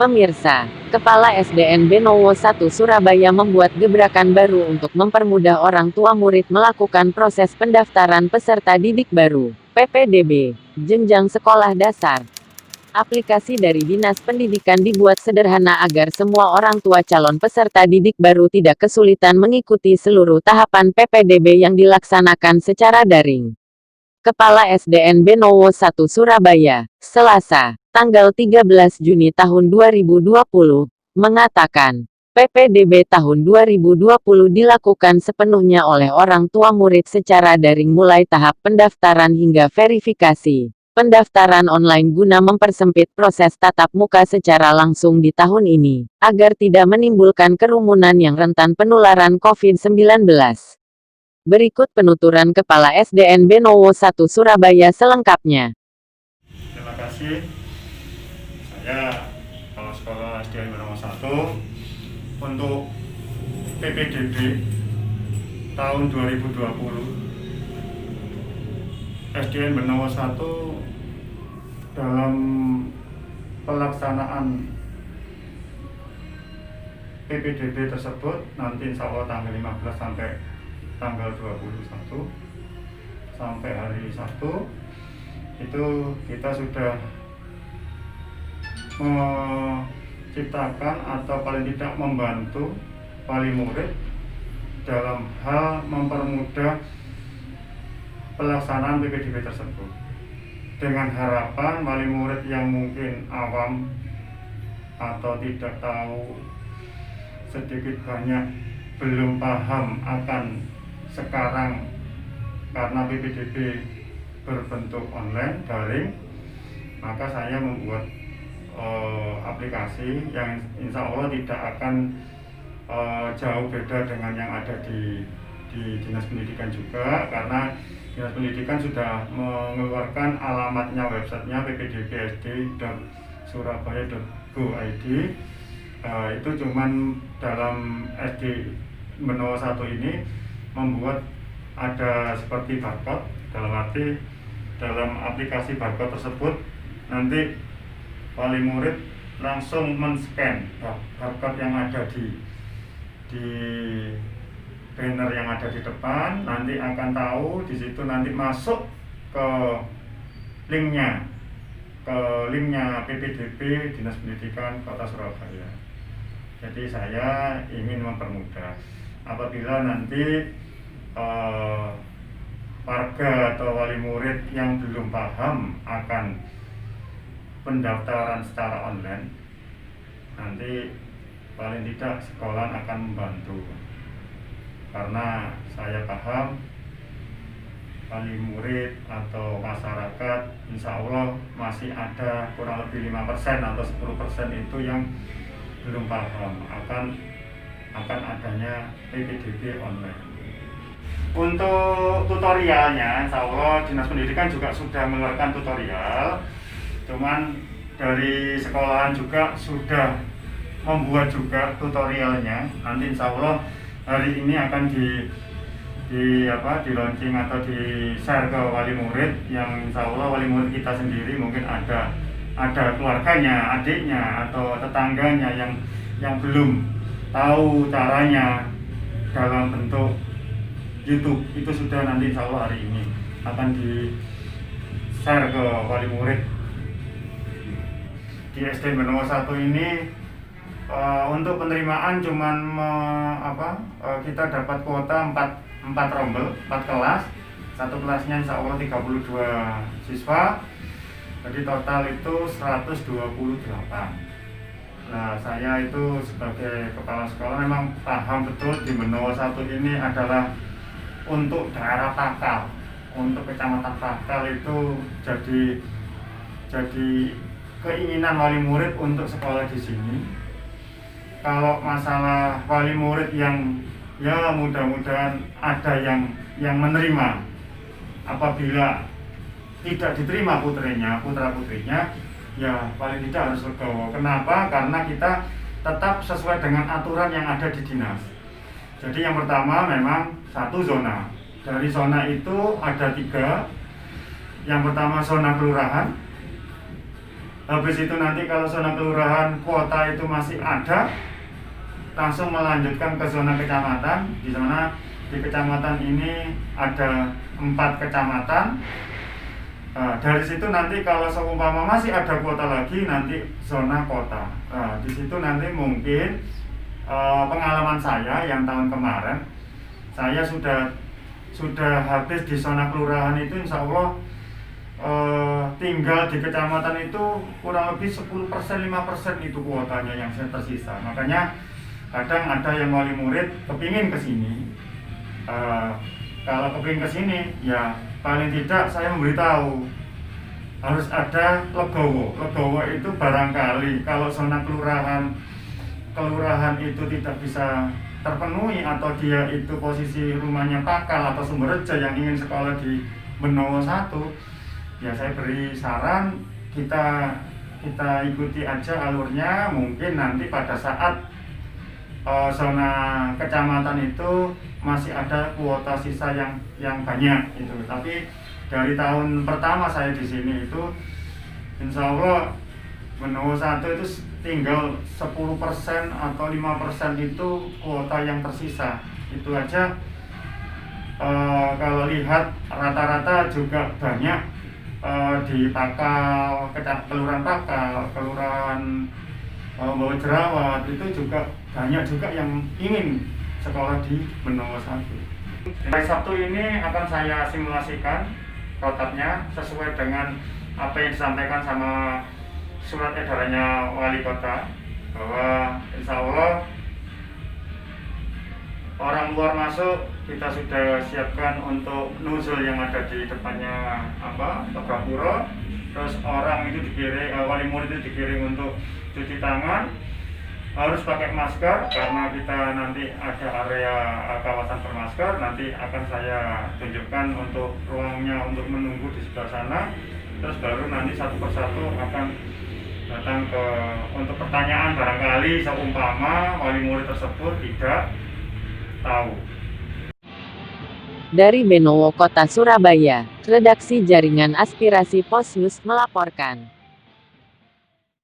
Pemirsa, Kepala SDN Benowo 1 Surabaya membuat gebrakan baru untuk mempermudah orang tua murid melakukan proses pendaftaran peserta didik baru, PPDB, jenjang sekolah dasar. Aplikasi dari Dinas Pendidikan dibuat sederhana agar semua orang tua calon peserta didik baru tidak kesulitan mengikuti seluruh tahapan PPDB yang dilaksanakan secara daring. Kepala SDN Benowo 1 Surabaya, Selasa, tanggal 13 Juni tahun 2020, mengatakan, PPDB tahun 2020 dilakukan sepenuhnya oleh orang tua murid secara daring mulai tahap pendaftaran hingga verifikasi. Pendaftaran online guna mempersempit proses tatap muka secara langsung di tahun ini, agar tidak menimbulkan kerumunan yang rentan penularan COVID-19. Berikut penuturan Kepala SDN Benowo 1 Surabaya selengkapnya. Terima kasih. Saya Kepala Sekolah SDN Benowo 1 untuk PPDB tahun 2020. SDN Benowo 1 dalam pelaksanaan PPDB tersebut nanti insya Allah tanggal 15 sampai tanggal 21 sampai hari Sabtu itu kita sudah menciptakan atau paling tidak membantu wali murid dalam hal mempermudah pelaksanaan PPDB tersebut dengan harapan wali murid yang mungkin awam atau tidak tahu sedikit banyak belum paham akan sekarang karena PPDB berbentuk online daring, maka saya membuat aplikasi yang insya Allah tidak akan jauh beda dengan yang ada di Dinas Pendidikan juga, karena Dinas Pendidikan sudah mengeluarkan alamatnya, websitenya ppdbsd.surabaya.go.id. Itu cuman dalam SD Benowo 1 ini membuat ada seperti barcode, dalam arti dalam aplikasi barcode tersebut nanti wali murid langsung men-scan barcode yang ada di banner yang ada di depan, nanti akan tahu di situ, nanti masuk ke linknya PPDB Dinas Pendidikan Kota Surabaya. Jadi saya ingin mempermudah apabila nanti warga atau wali murid yang belum paham akan pendaftaran secara online, nanti paling tidak sekolah akan membantu, karena saya paham wali murid atau masyarakat insya Allah masih ada kurang lebih 5% atau 10% itu yang belum paham akan adanya PPDB online. Untuk tutorialnya, insya Allah Dinas Pendidikan juga sudah mengeluarkan tutorial, cuman dari sekolahan juga sudah membuat juga tutorialnya. Nanti insya Allah hari ini akan di launching atau di share ke wali murid, yang insya Allah wali murid kita sendiri mungkin ada keluarganya, adiknya atau tetangganya yang belum tahu caranya dalam bentuk YouTube. Itu sudah nanti insya Allah hari ini akan di share ke wali murid. Di SDN Benowo 1 ini untuk penerimaan cuman kita dapat kuota 4 rombel, 4 kelas. Satu kelasnya insya Allah 32 siswa. Jadi total itu 128. Nah, saya itu sebagai kepala sekolah memang paham betul di Benowo 1 ini adalah untuk daerah Takal, untuk kecamatan Takal itu jadi keinginan wali murid untuk sekolah di sini. Kalau masalah wali murid yang ya mudah-mudahan ada yang menerima, apabila tidak diterima putra putrinya, ya paling tidak harus legowo. Kenapa? Karena kita tetap sesuai dengan aturan yang ada di dinas. Jadi yang pertama memang satu zona. Dari zona itu ada 3. Yang pertama zona kelurahan, Habis itu nanti kalau zona kelurahan kuota itu masih ada, langsung melanjutkan ke zona kecamatan. Di sana di kecamatan ini ada 4 kecamatan. Dari situ nanti kalau seumpama masih ada kuota lagi, nanti zona kota. Di situ nanti mungkin pengalaman saya yang tahun kemarin, saya sudah habis di zona kelurahan itu, insya Allah tinggal di kecamatan itu kurang lebih 10%, 5% itu kuotanya yang saya tersisa. Makanya kadang ada yang wali murid kepingin ke sini. Kalau kepingin ke sini, ya paling tidak saya memberitahu harus ada legowo. Legowo itu barangkali kalau zona kelurahan itu tidak bisa terpenuhi, atau dia itu posisi rumahnya Pakal atau Sumberrejo yang ingin sekolah di Benowo 1, ya saya beri saran kita ikuti aja alurnya. Mungkin nanti pada saat zona kecamatan itu masih ada kuota sisa yang banyak itu. Tapi dari tahun pertama saya di sini itu, insya Allah Benowo 1 itu tinggal 10% atau 5% itu kuota yang tersisa. Itu aja. Kalau lihat rata-rata juga banyak di Pakal, kelurahan Pakal, kelurahan Bawah Jerawat, itu juga banyak juga yang ingin sekolah di Benowo 1. Hari Sabtu ini akan saya simulasikan protapnya sesuai dengan apa yang disampaikan sama surat edarannya wali kota, bahwa insya Allah orang luar masuk kita sudah siapkan untuk nuzul yang ada di depannya Gapura. Terus orang itu dikirim, wali murid itu dikirim untuk cuci tangan, harus pakai masker karena kita nanti ada area kawasan bermasker. Nanti akan saya tunjukkan untuk ruangnya untuk menunggu di sebelah sana. Terus baru nanti satu persatu akan datang untuk pertanyaan, barangkali seumpama wali murid tersebut tidak tahu. Dari Benowo Kota Surabaya, Redaksi Jaringan Aspirasi Pos News melaporkan.